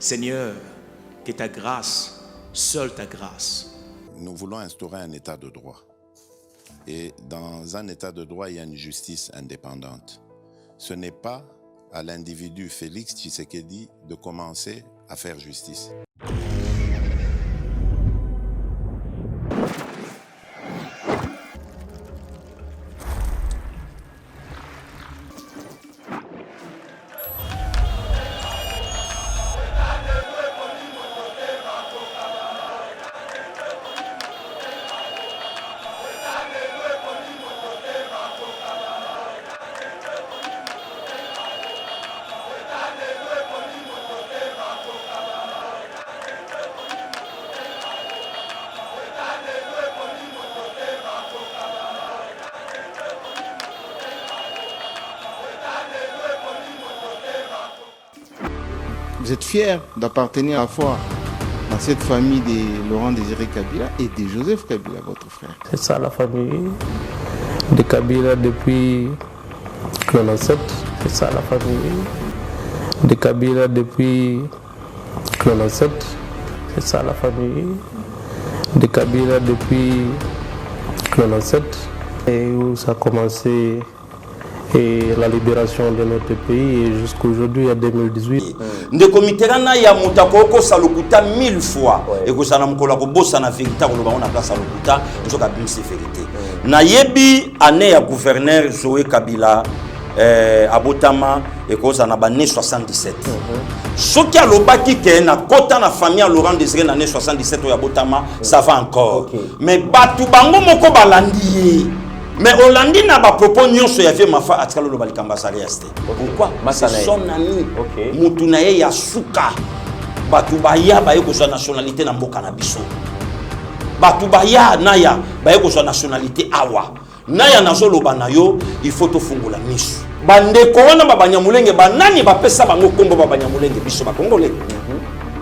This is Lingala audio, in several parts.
Seigneur, que ta grâce, seule ta grâce. Nous voulons instaurer un état de droit. Et dans un état de droit, il y a une justice indépendante. Ce n'est pas à l'individu Félix Tshisekedi de commencer à faire justice. Vous êtes fiers d'appartenir à la fois à cette famille de Laurent Désiré Kabila et de Joseph Kabila, votre frère. C'est ça la famille de Kabila depuis 1997. C'est ça la famille de Kabila depuis 1997. C'est ça la famille de Kabila depuis 1997. Et où ça a commencé et la libération de notre pays et jusqu'à aujourd'hui à 2018. Ndeko Mitterrand ya mutako ko salokuta 1000 fois et ko sana mukola ko bossa na vérité ko loba on a place salokuta nzoka bimse vérité. Na yebi année ya gouverneur Joe Kabila abotama et ko sana ba année 77. Soki alobaki ke na kota na famille Laurent Désiré na année 77 ya botama ça va encore. Mais batu bango moko balandi. Mais Hollandi n'a pas proposé nyonso ya fait mafa atikalo lo balikamba sariaste. Pourquoi? C'est son ami. Mutunaye ya suka. Batu baya baye ko sa nationalité na mboka na biso. Batu baya naya baye ko sa nationalité awa. Naya nazo loba na yo il faut to fungola misu. Bande ko wana babanyamulenge banani bapesa bango kombo babanyamulenge biso ba Congolais.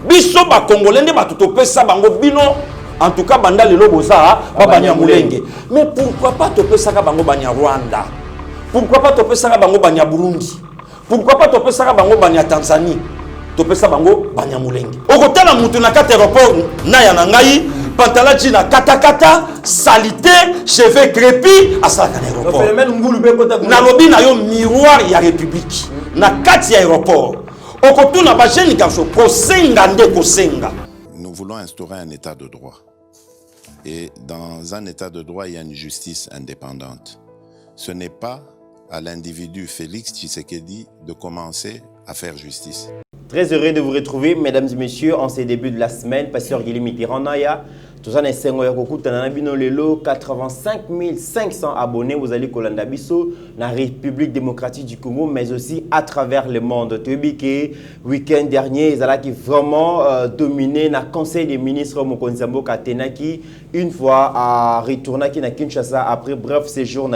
Biso ba Congolais nde batu to pesa bango bino. En tout cas, banda le loboza, babanya mulenge. Mais pourquoi pas te pesaka bango banya Rwanda? Pourquoi pas te pesaka bango banya Burundi? Pourquoi pas te pesaka bango banya Tanzanie? Te pesaka bango banya mulenge. Okotala mutu na kata aéroport na ya nangai, pantalaji na kata salité, cheveux crépus à sa aéroport. Na lobi na yo miroir ya République. Na kati ya aéroport. Okotuna ba jeune garçon ko senga nde ko senga. Nous voulons instaurer un état de droit. Et dans un état de droit, il y a une justice indépendante. Ce n'est pas à l'individu Félix Tshisekedi de commencer à faire justice. Très heureux de vous retrouver, mesdames et messieurs, en ces débuts de la semaine. Pasteur Guillaume Mitterrand, tout ça, c'est 85 500 abonnés. Vous allez Kolanda Bisso, la République démocratique du Congo, mais aussi à travers le monde. Tubike, week-end dernier, ils ont vraiment dominé le Conseil des ministres Mokonzambo Katenaki. Une fois à retourner à Kinshasa après bref séjour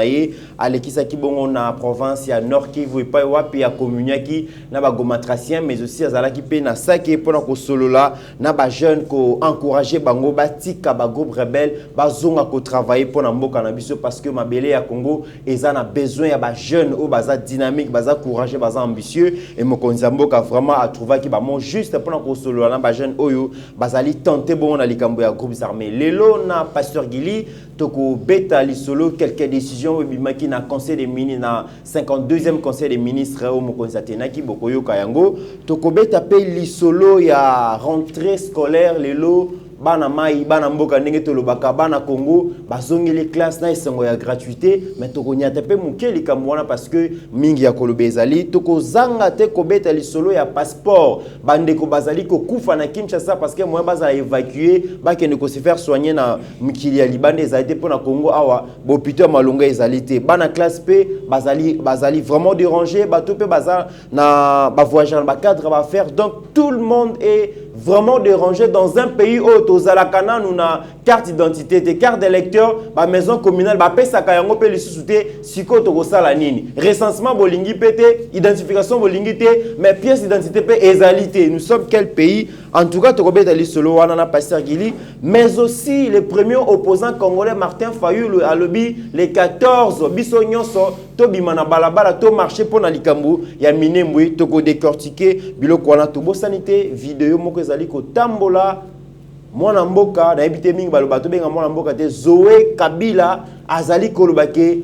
à l'Ekisaki Bongo na province ya Nord Kivu et pas wapi à Communiaki na ba gomatracien mais aussi à Zalaki pe na saki pour ko solo là na ba jeune ko encourager bango batika ba groupe rebelle ba zonga ko travailler pour na mboka na biso parce que mabele ya Congo ezana besoin ya ba jeune au baza dynamique baza courageux baza ambitieux et Mokonzi Mboka vraiment a trouvé ki ba mon juste pour na ko solo na ba jeune oyo bazali tenter bon na likambo ya groupes armés lelo na Pasteur Guili toko beta lisolo quelques décisions bimaki na conseil des ministres na 52e conseil des ministres au Mokonzi Atenaki bokoyo kayango toko beta pe lisolo ya rentrée scolaire lelo bana mai bana mboka ndenge tolobaka bana Congo bazongi les classes na esengo ya gratuité mais toko nyata pe mukeli kamwana parce que mingi ya kolobe ezali toko zanga te ko beta lisolo ya passeport bande ko bazali ko kufa na Kinshasa parce que moi baza évacuer ba kende ko se faire soigner na mikili ya libande ezali pour na Congo awa bopito malonga ezali te bana classe P bazali vraiment dérangé bato pe baza na ba voyageur ba cadre ba faire donc tout le monde est vraiment dérangé dans un pays où tozalakana nous na carte d'identité des cartes d'électeur ba maison communale ba pesa kayango pe lisusuté siko toko sala nini recensement bolingi pété identification bolingi té mais pièce d'identité pe ezalité nous sommes quel pays En tout cas, Tokobeta Solo Wanana Pasteur Gili, mais aussi le premier opposant congolais Martin Fayulu à lobby les 14 biso nyonso to bimana balabala to marché pour na likambu ya minembwe toko décortiquer biloko wana to bo sanité vidéo moko ezali ko tambola mwana mboka na ebité mingi baloba to benga mwana mboka te Zoé Kabila azali kolobake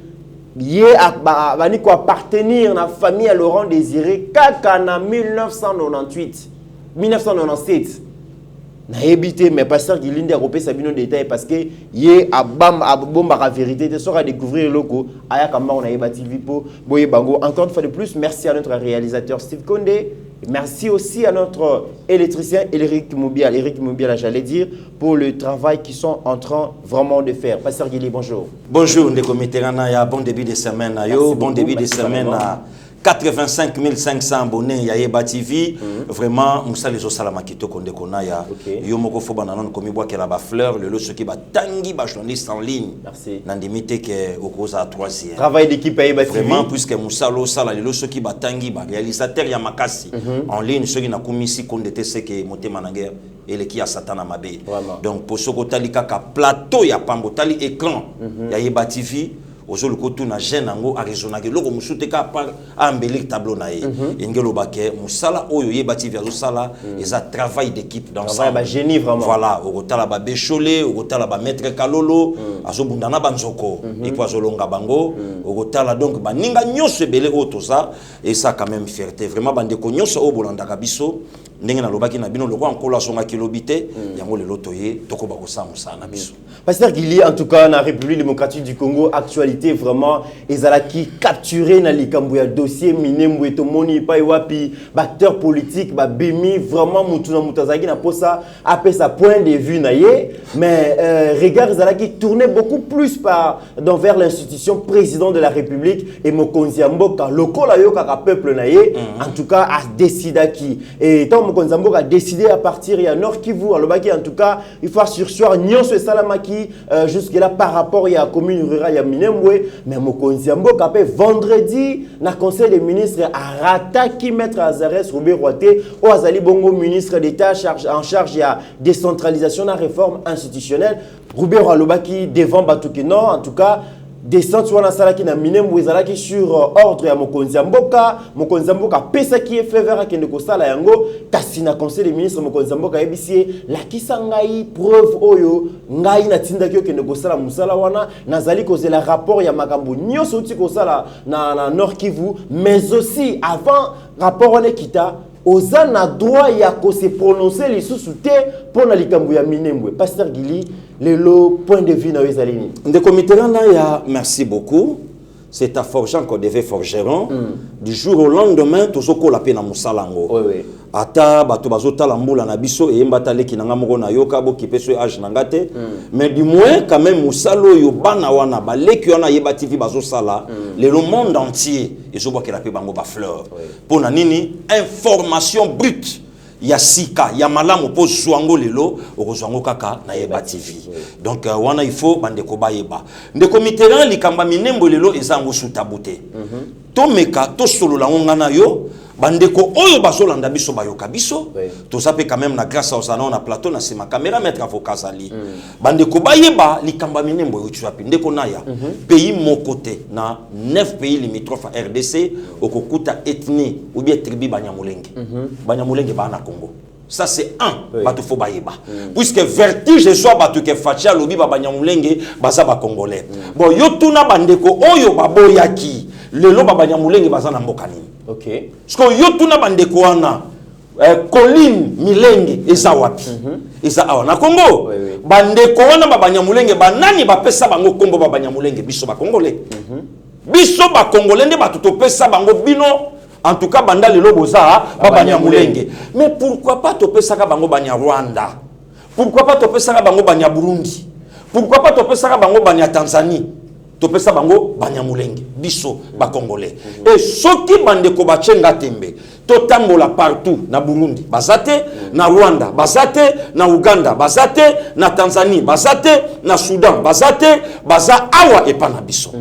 ye bani ko appartenir na famille à Laurent Désiré kaka na 1997 na ebité mais pasteur Gilinde a repé Sabino détail parce que yé bomba la vérité de sera découvrir le loco aya kamba on a ebati vipo boye bango. Encore une fois de plus, merci à notre réalisateur Steve Condé, merci aussi à notre électricien Eric Mobial, j'allais dire, pour le travail qu'ils sont en train vraiment de faire. Pasteur Gili, bonjour. Bonjour Ndeko Mitterrand, ya bon début de semaine yo, bon début de semaine à 85 500 abonnés ya Yeba TV. Vraiment Moussa les Osalama Kitoko Ndeko na ya yo moko fo banana komi boa kela ba fleur le lo soki ba tangi ba journaliste en ligne. Merci. Nandimite que okoza 3e. Travail d'équipe à Yeba TV. Vraiment puisque Moussa lo sala le lo soki ba tangi ba réalisateur ya makasi en ligne soki na komisi kondete ce que motema na guerre et le qui a Satan à mabe. Donc pour ce côté kaka plateau ya pambotali écran ya Yeba TV. Ozo lukotu na jeune ngo a raisonner loko musute ka par embellir tableau na ye ngelo bake musala oyo Yeba TV azo sala eza travail d'équipe dans ça ba génie vraiment voilà okotala ba Bécholé okotala ba maître Kalolo azo bundana banzoko et puis azo longa bango okotala donc ba ninga nyonso belé auto ça et ça quand même fierté vraiment bande ko nyonso o bolanda kabiso ndenge na lobaki na bino loko ankola songa kilobité yango le lotoye tokoba ko sa musana biso. Pasteur Gili, en tout cas, dans la République démocratique du Congo, actualité vraiment, qui capturé dans les Kambouya dossier, Minembwe, Tomoni, Paiwapi, acteurs politiques, Bemi, vraiment, Moutouna Moutazaki, n'a pas ça, après sa point de vue, mais regard qui tournait beaucoup plus vers l'institution président de la République et Mokonzi Mboka, le peuple naïe, en tout cas, a décidé qui. Et tant Mokonzi Mboka a décidé à partir, il y a Nord Kivu, à Lobaki, en tout cas, il faut sursoir Nyonso et Salamaki. Jusque-là, par rapport à la commune rurale de Minembwe, mais Mokonzi Mboka, vendredi, dans le conseil des ministres, a rattaqué Maître Azares Robert Roité, au Azali Bongo, ministre d'État en charge de la décentralisation de la réforme institutionnelle. Robert Alobaki devant Batukino, en tout cas, descente sur la salle qui n'a Minembwe Zalaki sur ordre à Mokonzi Mboka pesa qui est fait vers Kendeko Sala Yango Tassina conseil des ministres Mokonzi Mboka ebisi la kisangai preuve oyo ngai na tinda kyo Kendeko Sala musala wana nazali causer la rapport ya makambo nyoso tiko sala na Nord Kivu mais aussi avant rapport on kita oza na droit ya ko se prononcer les sous-souté pour na likambo ya Minembwe. Pasteur Gili, le point de vue na Wezalini. Ndeko Mitterrand ya merci beaucoup. C'est à forgeant qu'on devait forgeron. Du jour au lendemain, tout ce qu'on appelle na musalango. Oui. Ata bato bazota lambula na biso et mbatale ki nanga moko na yoka bo kipeso age nangate. Mais du moins quand même musalo yo bana wana ba leki wana Yeba TV bazo sala le monde entier et je vois que la pe bango ba fleur. Pour na nini information brute. Ya sika, ya malamu po zwango lelo, ozwango kaka na Yeba TV. Donc wana il faut bandeko ba yeba. Ndeko Mitterrand likamba Minembwe lelo ezango sutabute. To meka to solo la ngana yo bandeko oyo bazolanda biso bayoka biso to sape quand même na grâce au salon na plateau na sima caméra mettre avocat sali bandeko bayeba likamba Minembwe uchuapi ndeko naya pays mon côté na 9 pays limitrophes à RDC okokuta ethnie ou bien tribu Banyamulenge Banyamulenge ba na Congo. Ça c'est un bato fo bayeba puisque vertige soit bato ke facha lobi ba Banyamulenge baza ba congolais bon yo tuna bandeko oyo baboyaki lelo ba Banyamulenge baza na mboka nini. OK. Parce que yo tuna bandeko wana Colline Milenge eza wapi? Eza awa na Congo. Bandeko wana ba Banyamulenge banani ba pesa bango kombo ba Banyamulenge biso ba congolais. Biso ba congolais nde ba to pesa bango bino en tout cas banda lelo boza ba Banyamulenge. Mais pourquoi pas to pesa ka bango banya Rwanda? Pourquoi pas to pesa ka bango banya Burundi? Pourquoi pas to pesa ka bango banya Tanzanie? Topesa bango Banyamulenge biso ba congolais et soki bandeko bachenga tembe totambola partout na Burundi bazate na Rwanda bazate na Uganda bazate na Tanzanie bazate na Soudan bazate baza awa epana biso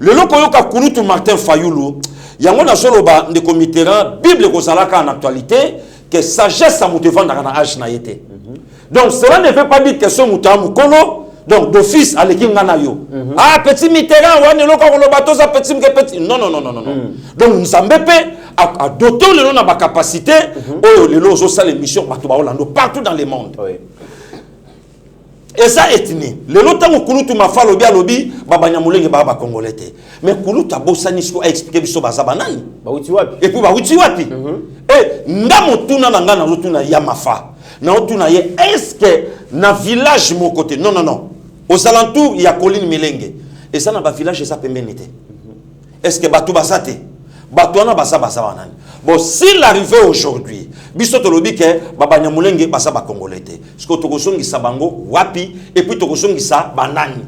le loko yoka kurutu Martin Fayulu yango na solo ba ndeko Mitterrand Bible ko salaka en actualité que sagesse à moutevant dans la âge na été. Donc cela ne veut pas dire que ce mouta mukolo donc d'office à l'équipe yo. Ah petit Mitterrand on est là quand le bateau ça petit non. Donc nous sommes à doter le na ba capacité les lots ça les missions partout dans le monde. Et ça ethnie le lot tango kulutu mafa lobi babanyamulenge baba congolais mais kulutu abosani siko expliquer biso bazaba nani ba uti wapi et puis ba uti wapi et ndamo tuna nanga na lutuna ya mafa na otuna ye est-ce que na village mon côté non aux alentours il y a colline Milenge et ça na ba village ça pembenité est-ce que batu basate batu na basa nani bon s'il arrivait aujourd'hui biso tolobi ke babanyamulenge basa ba congolais te ce que tokosongisa bango wapi et puis tokosongisa banani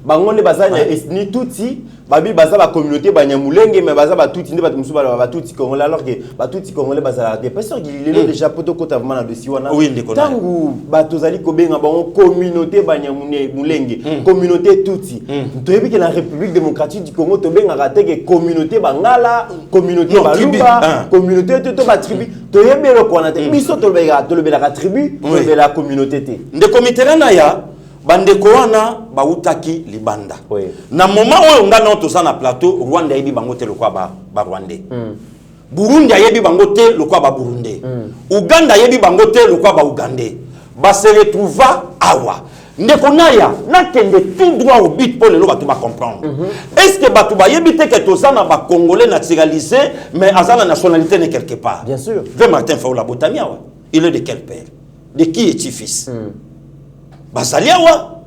bango ne basa ni tuti babi baza ba communauté banyamulenge mais baza ba tuti ne batumsu ba tuti congolais alors que ba tuti congolais baza des personnes qui lelo déjà poto kota vraiment na dossier wana oui ndeko tangu batozali kobenga bango communauté banyamulenge communauté tuti toyebi ke la République démocratique du Congo tobenga rateke communauté bangala communauté baluba communauté to ba tribu toyebi le kona te biso tolobela ka tribu de la communauté te ndeko Mitterrand ya bandeko wana bautaki libanda na moment oyo ngana toza na plateau Rwanda yebi bango te lokwa ba Rwandais Burundi yebi bango te lokwa ba Burundais Uganda yebi bango te lokwa ba Ugandais ba se retrouva awa ndeko naya nakende tout droit au but pour lelo batu ba comprendre est-ce que batu ba yebi te que toza na ba congolais naturalisé mais azana nationalité ne quelque part bien sûr ve Martin Fayulu Botami awa il est de quel père de qui est-il fils Bazaliawa,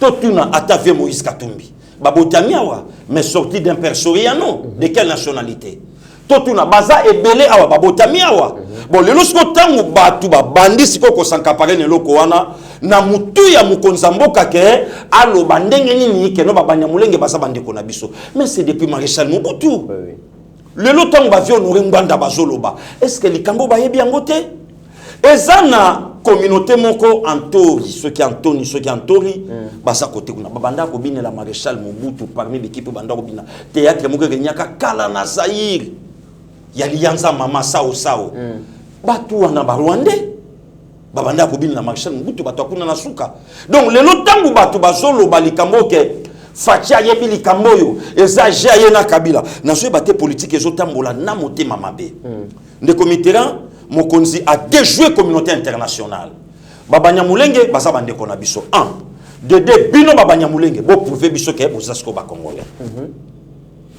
Totuna Atave Moïse Katumbi. Babotamiawa, mais sorti d'un père soriano. De quelle nationalité? Totuna Baza et Belé Awa, Babotamiawa. Bon, le losko tangu batu ba bandi siko ko sankapare ne loko wana na mutu ya mukonzambo kake alo bandenge nini ke no babanyamulenge basa bandeko na biso. Mais c'est depuis Maréchal Mobutu. Le lotangu ba vi honoré nganda bazoloba. Est-ce que likambo ba yebi yangote? Ezana communauté moko Antori, ceux qui Antori, basa côté kuna babanda ko bine la maréchal Mobutu parmi l'équipe banda ko bina théâtre moko kenyaka kala na Zaïre ya lianza mama sao batu wana ba Rwandais babanda ko bine la maréchal Mobutu batu kuna na suka donc le lotangu batu bazolo balikambo ke fatia yebi likambo yo eza jaye na Kabila na so baté politique ezotambola na motema mabe ndeko Mitterrand Mokonzi a déjoué communauté internationale. Babanyamulenge basa bandeko na biso. 1. De bino babanyamulenge bo prouver biso ke bozasko ba congolais.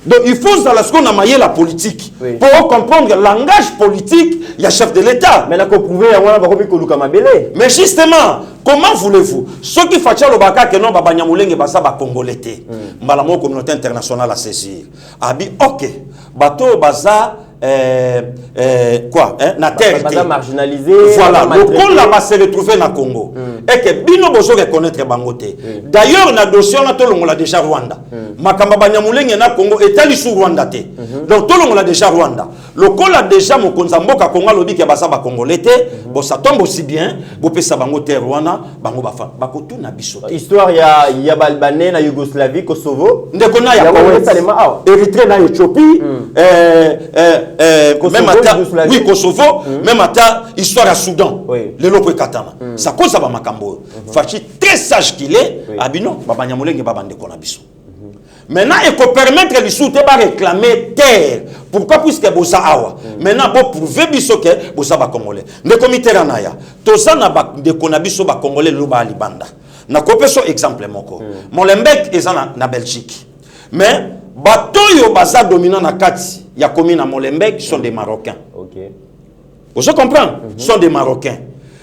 Donc il faut dans la seconde amayer la politique pour comprendre le langage politique il y a chef de l'État. Mais la ko prouver ya wana ba ko bikoluka mabele. Mais justement, comment voulez-vous ceux qui fatia le baka que non babanyamulenge basa ba congolais te. Mbala mo communauté internationale à saisir. Abi OK. Bato baza quoi na terre marginalisé voilà le Congo là va se retrouver na Congo et que bino bozo reconnaître bangote d'ailleurs na dossier on a tout le déjà Rwanda makamba banyamulenge na Congo etali sur Rwanda te donc tout le déjà Rwanda le Congo là déjà mokonza mboka Congo lobi ke basa ba congolais te bon ça tombe aussi bien bo pesa bangote Rwanda bango bafa bakotu na biso histoire ya balbané na Yougoslavie Kosovo ndeko na ya Érythrée na Éthiopie même à oui Kosovo même à histoire à Soudan le lopo katana ça cause ba makambo fachi très sage qu'il est abino baba nyamulenge baba ndeko na biso maintenant il faut permettre les sous te ba réclamer terre pourquoi puisque bosa awa maintenant pour prouver biso que bosa ba congolais ndeko Mitterrand na ya tozana ba ndeko na biso ba congolais lo ba libanda na kopeso exemple moko Molenbeek ezana na Belgique mais batoyo baza dominant na kati ya commune à Molenbeek sont des Marocains. OK. Vous comprenez? Sont des Marocains.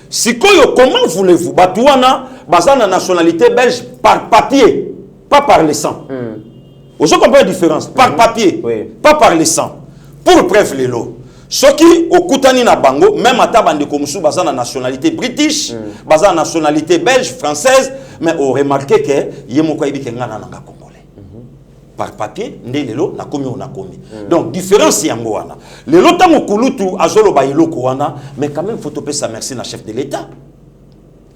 Si comment voulez-vous batouana baza na nationalité belge par papier, pas par le sang. Vous comprenez la différence? Par papier, pas par le sang. Pour preuve les lots. Ceux qui au Koutani na Bango, même à Tabande Komoussou, baza na nationalité british, baza na nationalité belge, française, mais on remarqué que yemoko ibi ke ngana nanga congolais. Par papier, ndélelo na komi on a commis. Donc différence yango wana. Le lotango kulutu azolo ba iloko wana, mais quand même faut topé sa merci na chef de l'État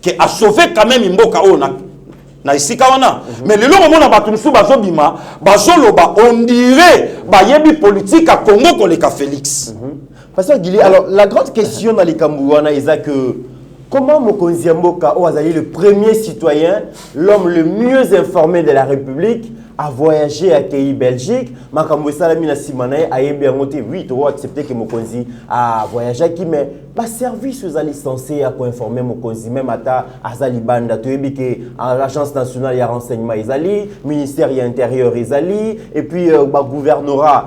qui a sauvé quand même mboka ona na isika wana. Mais le lomo mona batumsu bazobima, bazolo ba on dirait ba yebi politique à Congo ko le ka Félix. Pasteur Guili, alors la grande question dans les Cambouana, c'est que comment Mokonzi Mboka Ouazali, le premier citoyen, l'homme le mieux informé de la République, a voyagé à pays Belgique, Makambo Salami na Simanae a bien monté, oui, tu vas accepter que Mokonzi a voyagé qui mais pas service aux licenciés à informer Mokonzi même à Azali Banda, tu es que l'agence nationale de renseignement Izali, ministère de l'intérieur Izali et puis gouvernorat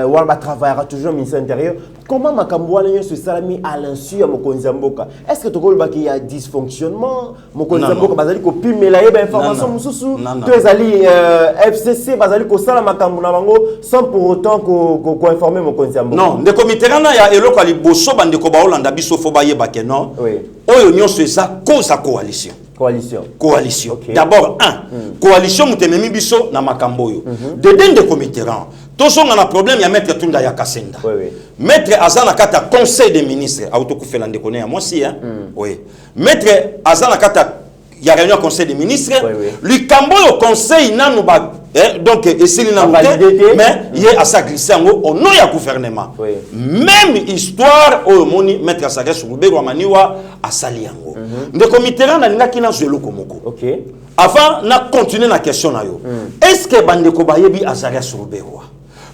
ou travaillera toujours ministère de l'intérieur. Comment Makambo ce salami à l'insu à Mokonzi Mboka? Est-ce que tu vois qu'il y a dysfonctionnement? Mokonzi Mboka bazali ko pimela information mususu, tu ezali FCC bazali ko sala makambo na bango sans pour autant ko informer Mokonzi Mboka. Non, de comité na ya eloko ali boso bande ko ba Hollanda biso fo ba yeba ke non. Oui. Oyo nyonso eza cause coalition. Coalition. Okay. D'abord coalition mutememi biso na makambo yo. De comité ran. Tous on a un problème, il y a Maître Tunda Yakasenda. Oui, oui. Maître Azana Kata, conseil des ministres, Autokoufela Ndekone, moi aussi, hein. Oui. Maître Azana Kata, il y a réunion conseil des ministres. Oui, oui. Le Cambo au conseil, n'a donc, il n'a pas mais il y a à ça glisser au nom du gouvernement. Oui. Même histoire, au moni, Maître Azana Soubé, ou Maniwa, à Saliango. Le comité là, n'a qui n'a zélo komoko. Ok. Avant, n'a continué la question là. Est-ce que Bandeko Bayebi Azana Soubé,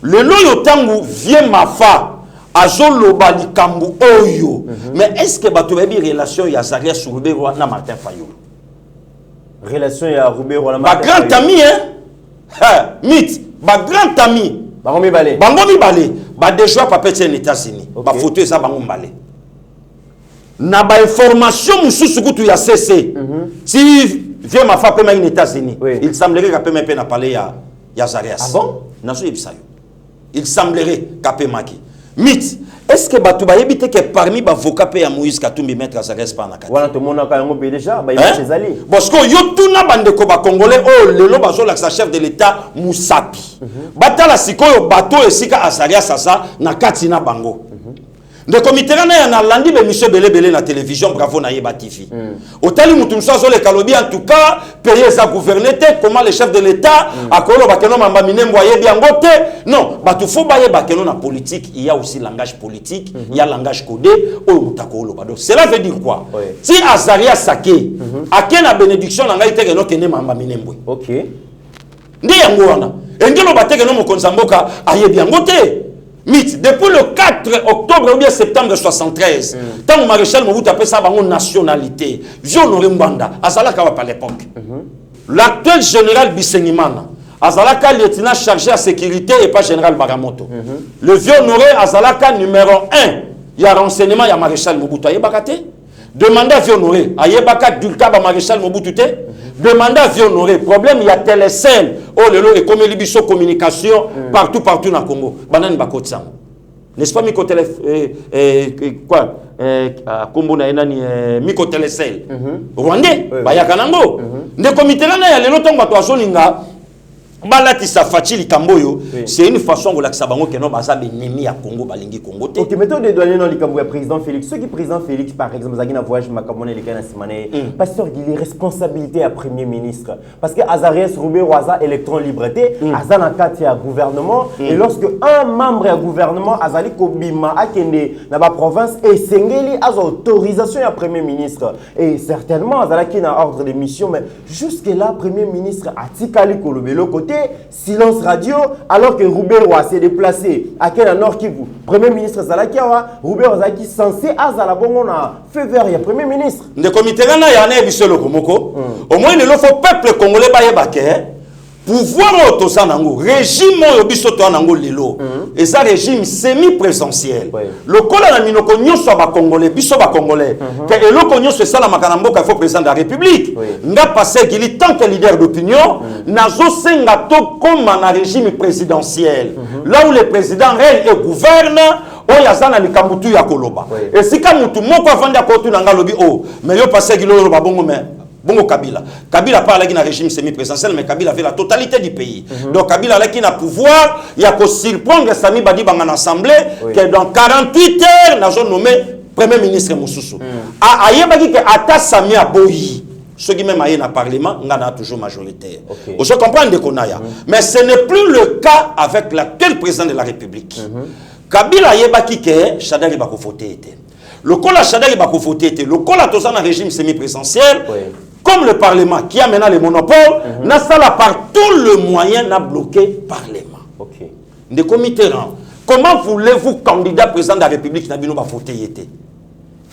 le loyo tangu vient ma fa azolo bali kambu oyo mais est-ce que bato bebi relation ya Zaria Soubero na Martin Fayulu relation ya Roubero na Martin ba grand ami hein mythe ba grand ami bango mi balé ba déjà papa tien États-Unis ba photo eza bango balé na ba information mususu kutu ya CC si vient ma fa pema aux États-Unis il semblerait que pema na parler ya Zaria ah bon nazo yebisayo. Il semblerait qu'après Maki. Mythe, est-ce que Batouba évite que parmi les avocats à Moïse Katumbi mettre à sa responsabilité? Voilà, tout le monde a déjà, il est chez Ali. Parce que Yotuna Bandekoba Congolais, oh, le loba la chef de l'État, Moussapi. Batala Sikoyo, bateau et Sika Asaria Sasa, na Katina Bango. Le comité na landi be monsieur Belé na télévision bravo na yeba TV. Otali mutumsa zo le kalobi en tout cas payer sa gouverner comment le chef de l'état akolo bakeno mamba minembo yebi angote non batu fo baye bakeno na politique il y a aussi langage politique il y a langage codé o mutakolo ba donc cela veut dire quoi si Azaria Sake akena bénédiction na ngai te no kene mamba minembo OK ndi yango wana engelo bateke no mokonza mboka ayebi angote. Mythe, depuis le 4 octobre ou bien septembre 73, tant que Maréchal Mobutu appelle ça une nationalité, Honoré Mbanda, Azalaka à l'époque. L'actuel général Bissenimana, Azalaka lieutenant chargé à sécurité et pas général Baramoto. Le vieux Honoré Azalaka numéro 1, il y a renseignement, il y a Maréchal Mobutu. Demandez à vieux Honoré, Ayebaka Dulka Maréchal Mobutu. Demandez à vieux Honoré, problème, il y a Télécel, oh le et comme il y a communication partout dans le Congo. Banane Bakotsam. N'est-ce pas Miko quoi Combo na enani Miko Télécel. Rwandais, Bayakanango. Ne comité là il y a longtemps bato azolinga. Balatisa Fachili Kamboyo, c'est une façon de l'acsabango que nous avons ennemi à Congo, Balingi Congo. Ok, mettons des douaniers dans le Kamboya, président Félix. Ceux qui président Félix, par exemple, Zagina voyage Makamone, les Ghana Simane, pasteur, il est responsabilité à premier ministre. Parce que Azarias Roubé, Waza, électron liberté, Azana Katia gouvernement, et lorsque un membre du gouvernement, Azali Kobima, Akende, dans la province, et Sengeli, a autorisation à premier ministre. Et certainement, Azalaki n'a ordre de mission, mais jusque-là, premier ministre a Tikali Kolobelo côté. Silence radio, alors que Roubero s'est déplacé à quel nord Kivu. Premier ministre Zalakiawa, Roubero Zaki censé à Zalabongo na fait vers le premier ministre. Le comité là y a un bisolo komoko. Au moins il faut peuple congolais baye baké. Pouvoir autosanango, régime obisoto anango lilo. Et ça régime semi-présidentiel. Le col na minoko nyonso ba congolais, biso ba congolais. Que eloko nyonso ça la makanambo ka faut président de la République. Nga passé qu'il tant que leader d'opinion, nazo senga to comme na régime présidentiel. Là où le président règne et gouverne, oya zana likambutu ya koloba. Et si ka mutu moko avanda ko tu nanga lobi oh, mais yo passé qu'il lo ba bongo mais Bongo Kabila. Kabila parle avec un régime semi-présidentiel, mais Kabila avait la totalité du pays. Donc Kabila a un pouvoir, il y a qu'à surprendre Sami Badi Bangan Assemblée, que dans 48 heures, nous avons nommé Premier ministre Moussoussou. Ayebaki que Ata Sami Aboyi, ceux qui même aillent dans le Parlement, on a toujours majoritaire. Je comprends de Konaya. Mais ce n'est plus le cas avec l'actuel président de la République. Kabila yebaki ke Chadali bako voter était. Le col à Chadali bako voter était. Le col à tous un régime semi-présidentiel. Oui. Comme le Parlement qui a maintenant le monopole, n'a ça par tout le moyen n'a bloqué le Parlement. Ok. De comité rang. Comment voulez-vous candidat président de la République n'a pas voter était?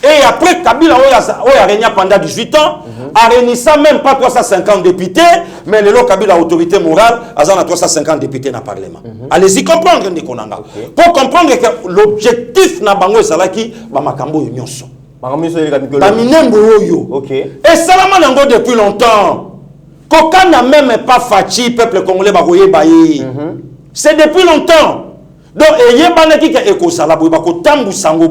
Et après, Kabila a régné pendant 18 ans, a régné ça même pas 350 députés, mais le lot Kabila autorité morale, a 350 députés dans le Parlement. Allez-y comprendre, pour comprendre que l'objectif n'a pas été Bamakambo Nyonso. Et Salama Nango depuis longtemps. Koka n'a même pas fatigué le peuple congolais. C'est depuis longtemps. Donc, il y a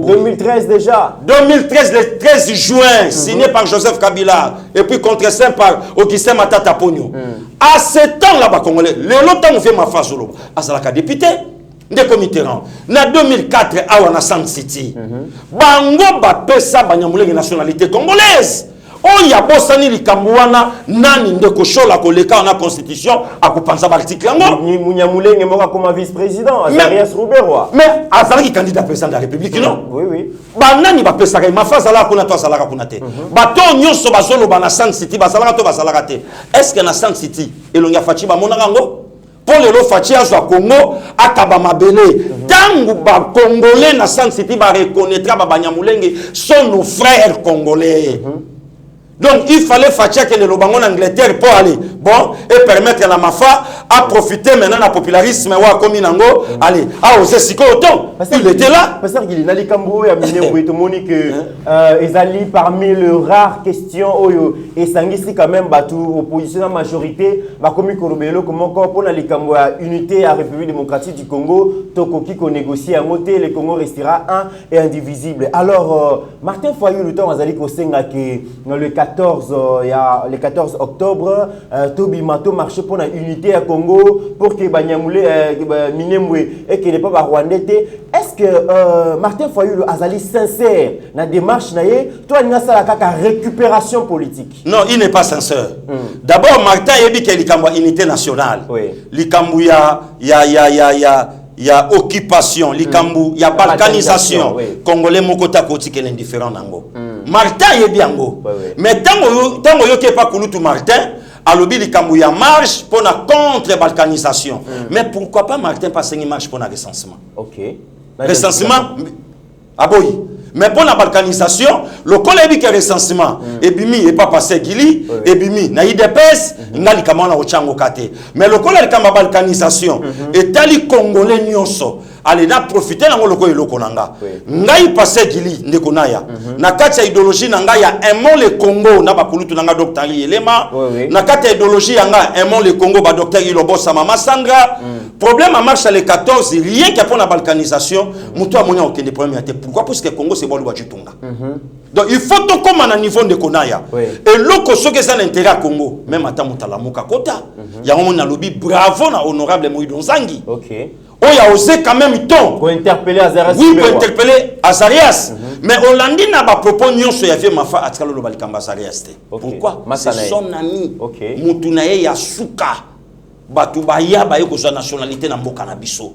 2013 déjà. 2013, le 13 juin, signé par Joseph Kabila, et puis contresté par Augustin Matata Pogno. À ce temps-là, Congolais, le longtemps on fait ma face, à Salaka député, de comité rang. En 2004, à San City, Bango Bapesa Banyamulé nationalité congolaise. Oh, il y a Bossani Likambouana, Nani Ndekoshola, Koleka, on a constitution, à Koupansa l'article. Mouniamoulé n'est pas comme vice-président, Azarias Rouberois. Mais Azari candidat président de la République, non? Oui, oui. Banani va pesaka, ma face à la Kunato Salara Kunate. Baton Nyoso Bazolo Bana San City, Basalarato Basalarate. Est-ce que na San City, et l'on y a Fachiba Monarango? Pour le lot Fachi à Congo, à Kabamabele. Tango ba Congolais na San City va reconnaître Babanyamulenge sont nos frères congolais. Donc il fallait faire que le Lobango en Angleterre pour aller bon et permettre à la Mafa à profiter maintenant de la popularisme comme Inango allez à oser Siko autant il était là parce qu'il a les Cambo et amené Monique Ezali parmi les rares questions et Sangisi quand même batou opposition la majorité va comme Kolobelo comment pour les Cambo à unité à République démocratique du Congo Tokoki qu'on négocie à monter le Congo restera un et indivisible. Alors Martin Fayou le temps Azali Kosenga que dans le 14 octobre, Tobi Mato marché pour la unité à Congo pour que Banyamulé Minembwe et qu'il n'est pas rwandais. Est-ce que Martin Fayulu Azali sincère dans la démarche toi il y a récupération politique? Non, il n'est pas sincère. D'abord Martin Yebi qu'il y a unité nationale. Il y a occupation, il y a balkanisation. Congolais Mokota Koti qui est indifférent nango. Martin est bien beau. Mais tant que yo pas Kouloutou Martin, à l'obi il y a marche pour la contre-balkanisation. Mais pourquoi pas Martin passer une marche pour le recensement? OK. Recensement ah boy. Mais pour la balkanisation, le collègue qui est recensement, et bimi et pas passé Gili, et bimi na IDPS, n'a li kamana ochango kate. Mais le collègue qui a balkanisation, et tali congolais nyonso, allez na profiter na ngolo ko eloko nanga. Ngai passé Gili ndekonaya. Na kati ya idéologie nanga ya aimons le Congo na bakulutu nanga Dr. Yelema. Na kati ya idéologie nanga aimons le Congo ba Dr. Ilobosa Mama Sandra. Problème à marche à les 14, rien qu'à pour la balkanisation, muto a moyen aucun des problèmes. Pourquoi? Parce que le Congo c'est bon le Wajitunga. Donc il faut tout comme à un niveau de Konaya. Et l'autre ce que ça l'intérêt à Congo, même à Tamutala Moka Kota, il y a un lobby bravo na honorable Moïdo Nzangi. OK. Oh il y a osé quand même ton. Pour interpeller Azarias. Oui, pour interpeller Azarias. Mais Hollandi n'a pas proposé nyonso ya fait ma fa atkalo lo balikamba Azarias. Pourquoi? C'est son ami. OK. Mutunaye ya suka. Batubaya baye ko nationalité na mboka na biso.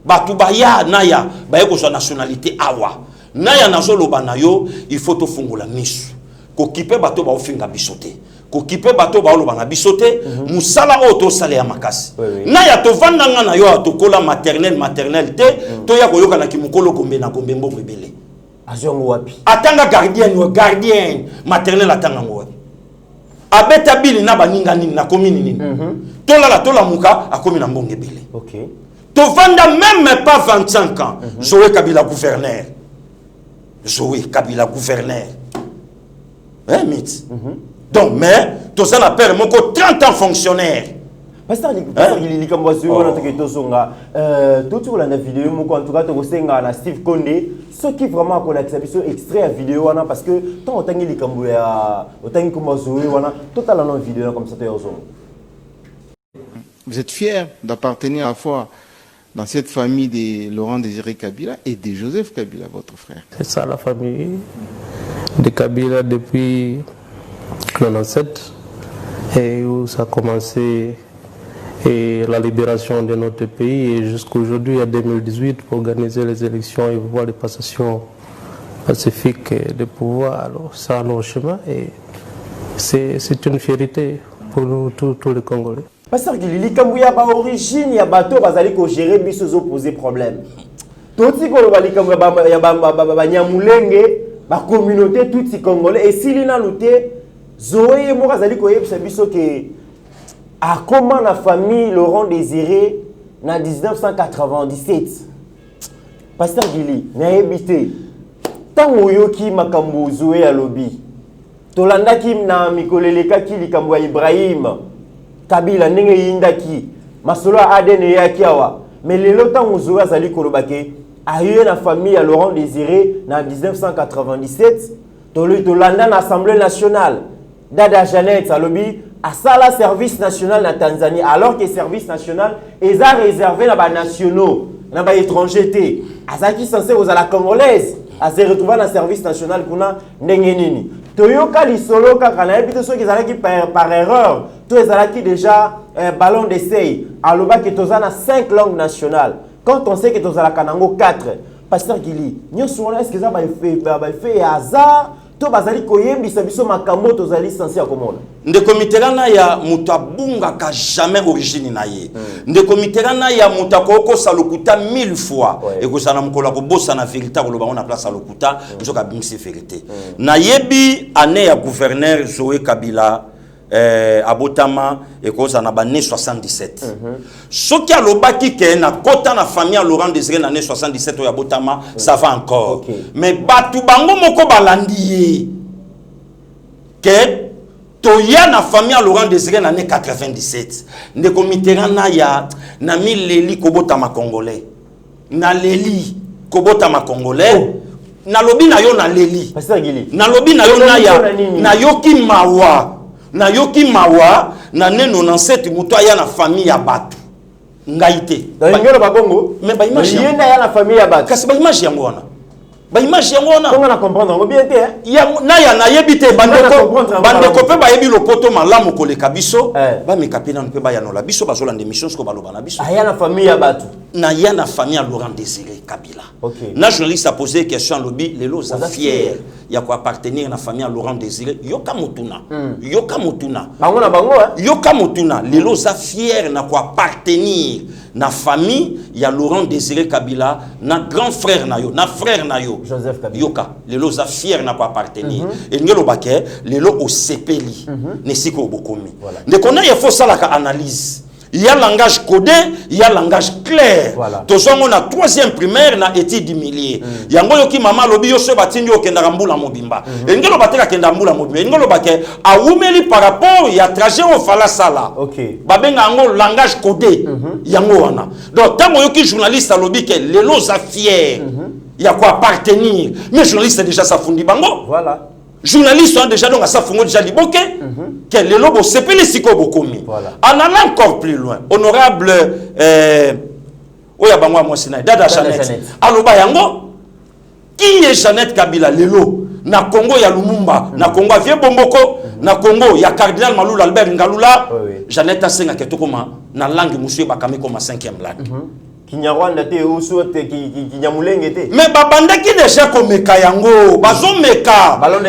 Batubaya naya baye ko nationalité awa. Naya nazoloba na yo il faut to fungola misu. Ko kipe bato ba ofinga bisote. Ko kipe bato ba oloba na bisote musala o to sale ya makasi. Naya to vandanga na yo to kola maternelle te to ya ko yoka na kimukolo gombe na gombe mbongo ebele. Azongo wapi? Atanga gardien maternelle atanga wapi? Abeta bili na baninga nini na komini nini. Tola muka a komi na mbonge bele. OK. To vanda même pas 25 ans. Zoé Kabila gouverneur. Zoé Kabila gouverneur. Hein mythe. Donc mais to ça la père moko 30 ans fonctionnaire. Pasteur il comme voici on a que songa tout la vidéo moko en tout cas to senga na Steve Condé ce qui vraiment qu'on a extrait à vidéo wana parce que tant autant il comme ya autant comme Zoé wana total en vidéo comme ça to Vous êtes fiers d'appartenir à la fois dans cette famille de Laurent Désiré Kabila et de Joseph Kabila, votre frère. C'est ça la famille de Kabila depuis 97 et où ça a commencé et la libération de notre pays. Et jusqu'aujourd'hui, à 2018, pour organiser les élections et voir les passations pacifiques de pouvoir. Alors, ça, nos chemins. Et c'est une fierté pour nous, tous les Congolais. Pasteur Gili, quand il y a une origine, il y a un bateau qui gérer bis opposés problème. Tout ce qu'on va dire, il y a la communauté tout les Congolais. Et si il y a lutté, Zoé et moi, à comment la famille Laurent Désiré en 1997. Pasteur Gili, n'a habité. Tant que makambo Zoé à lobby. Tolanda kim na mikoleleka ki likambo Ibrahim. Kabila ndenge yindaki masolo ADN yaki awa mais lelo tango Zoé azali kolobake aye na famille ya Laurent Désiré na 1997 tolanda na Assemblée nationale Dada Jeannette alobi asala service national na Tanzanie alors que service national est réservé na ba nationaux na ba étrangers té azaki censé aux à la congolaise à se retrouver dans service national kuna ndenge nini Toyoka lisolo kaka na ebito soki ezalaki par erreur to ezalaki déjà ballon d'essai aloba que tozana 5 langues nationales quand on sait que tozala kanango 4 pasteur Gili nyoso est-ce que ça va fait hasard to bazali koyembisa biso makambo tozali censé akomona ndeko miterana ya mutabunga ka jamais origine na ye ndeko miterana ya mutako sa lokuta 1000 fois et ko sana mukola ko bossa na vérité ko loba on a place à lokuta nzoka bimsi vérité na yebi année ya gouverneur Zoé Kabila abotama et ko sana ba né 77 soki alobaki ke na kota na famille Laurent Désiré na né 77 ya botama ça va encore mais batu bango moko balandi ke toya na famille Laurent Désiré na né 97 ndeko miterana ya na mileli kobota ma congolais na leli kobota ma congolais na lobi na yo na leli pasteur Gili na lobi na yo na ya na yoki mawa na yoki mawa na ne 97 muto ya na famille ya batu ngaite ngelo bakongo mais ba image yenda ya na famille ya batu kasi ba image yango wana ba image yango wana konga na comprendre ngo bien te ya na ya na yebite bandeko pe ba yebi lopoto malamu koleka biso ba mekapina pe ba ya no la biso bazola de mission ko baloba na biso aya na famille ya batu na ya na famille Laurent Désiré Kabila na journaliste a posé question lobby lelo za fier ya ko appartenir na famille Laurent Désiré yoka mutuna bango na bango yoka mutuna lelo za fier na ko appartenir na famille ya Laurent Désiré Kabila na grand frère na yo na frère na yo Joseph Kabila yoka lelo za fier na ko appartenir et ngelo bake lelo o sepeli nesiko bokomi ndeko na yefo sala ka analyse. Il y a langage codé, il y a langage clair. Tout ça, on a 3e primaire na étude millier. Yango yoki mama lobi yo se batindi yo kenda mbula mobimba. Engelo bateka kenda mbula mobimba. Engelo bake a umeli par rapport ya trajet au fala sala. Babenga ngo langage codé. Yango wana. Donc tango yoki journaliste a lobi ke lelo za fier. Ya quoi appartenir. Mais journaliste déjà sa fundi bango. Voilà. Journalistes ont déjà donc à sa fonction déjà liboké que les lobos sepeli siko bokomi. En allant encore plus loin, honorable oya bangwa mosina Dada Jeannette. Aloba yango qui est Jeannette Kabila lelo na Congo ya Lumumba, na Congo Vieux Bomboko, na Congo ya Cardinal Malula Albert Ngalula. Jeannette asenga ketokoma na langue musuye bakame comme 5e langue. Kinyarwanda te usote kinyamulenge te mais babandaki déjà komeka yango bazo meka ballon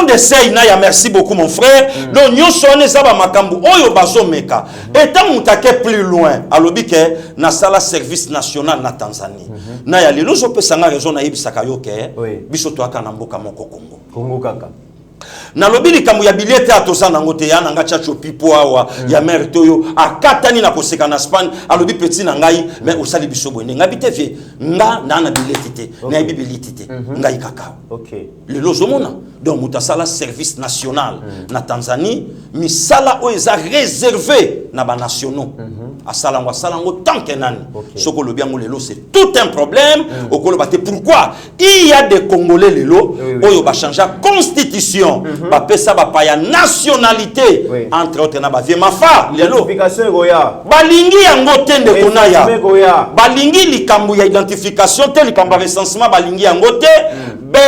d'essai na ya merci beaucoup mon frère donc nyoso ne saba makambu oyo bazo meka etant mutake plus loin alobi ke na sala service national na Tanzanie na ya lelo zo pesanga raison na yebisaka yo ke biso to aka na mboka moko Congo kaka na lobi likambo ya bilete atosa nango te ya nanga chacho pipo awa ya mère toyo akatani na koseka na Espagne alobi petit na ngai mais osali biso boye ngabi te vie nga na bilete te na bibilite te ngai kaka le lozomona donc mutasala service national na Tanzanie mi sala o eza réservé na ba nationaux asala ngo tant que nani soko lobi yango lelo c'est tout un problème okoloba te pourquoi il y a des Congolais lelo oyo ba changer constitution ba pesa ba pa ya nationalité entre autres na ba vie mafa lelo balingi yango te ndeko na ya balingi likambo ya identification te likambo recensement balingi yango te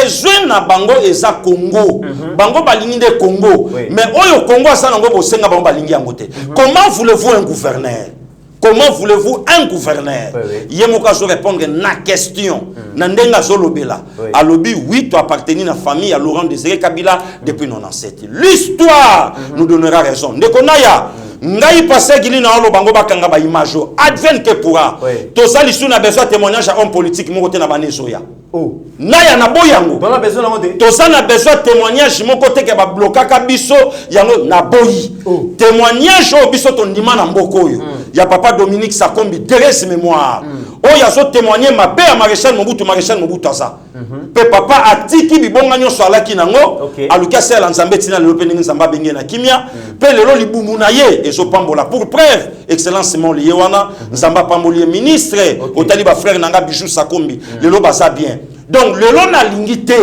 besoin na bango eza Congo. Bango balingi de Congo. Mais oyo Congo asa nango bosenga bango balingi yango te. Comment voulez-vous un gouverneur? Comment voulez-vous un gouverneur? Yemoka zo répondre na question. Nandenga zolobela. Alobi oui, tu appartenais à la famille à Laurent Désiré Kabila depuis 97. L'histoire nous donnera raison. Ndekonaya ngai passé gili na olo bango bakanga ba image advent que pourra. To sali suna besoin témoignage à homme politique mo côté na banezoya. Oh. Naya na boyango. On a besoin na moté. To ça na besoin témoignage mo côté ke ba blokaka biso yango na boyi. Témoignage au biso ton ndima na mboko yo. Ya papa Dominique Sakombi dresse mémoire. Oh ya so témoigner ma père maréchal Mobutu ça. Pe papa atiki bibonga nyo so alaki nango aluka sel nzambe tina le opening nzamba benge na kimia pe lelo libumu na ye et so pambola pour preuve excellence mon lié wana nzamba pambolier ministre otali ba frère nanga Bijou Sakombi lelo baza bien. Donc le long a l'ingité,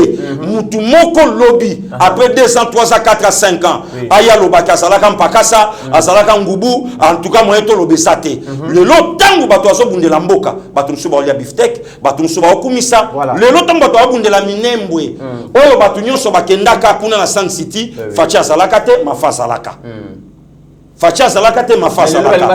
mutu moko lobby après 2 ans, 3 ans, 4 ans, 5 ans. Aya lobaka salaka mpakasa, asalaka ngubu, en tout cas moyen to lobesate. Le long tangu bato aso bundela mboka, bato nsuba olia biftek, bato nsuba okumisa. Le long tangu bato abundela minembwe. Oyo bato nyonso bakendaka kuna na Sun City, facha salaka te, mafa salaka. Facha salaka te mafa salaka.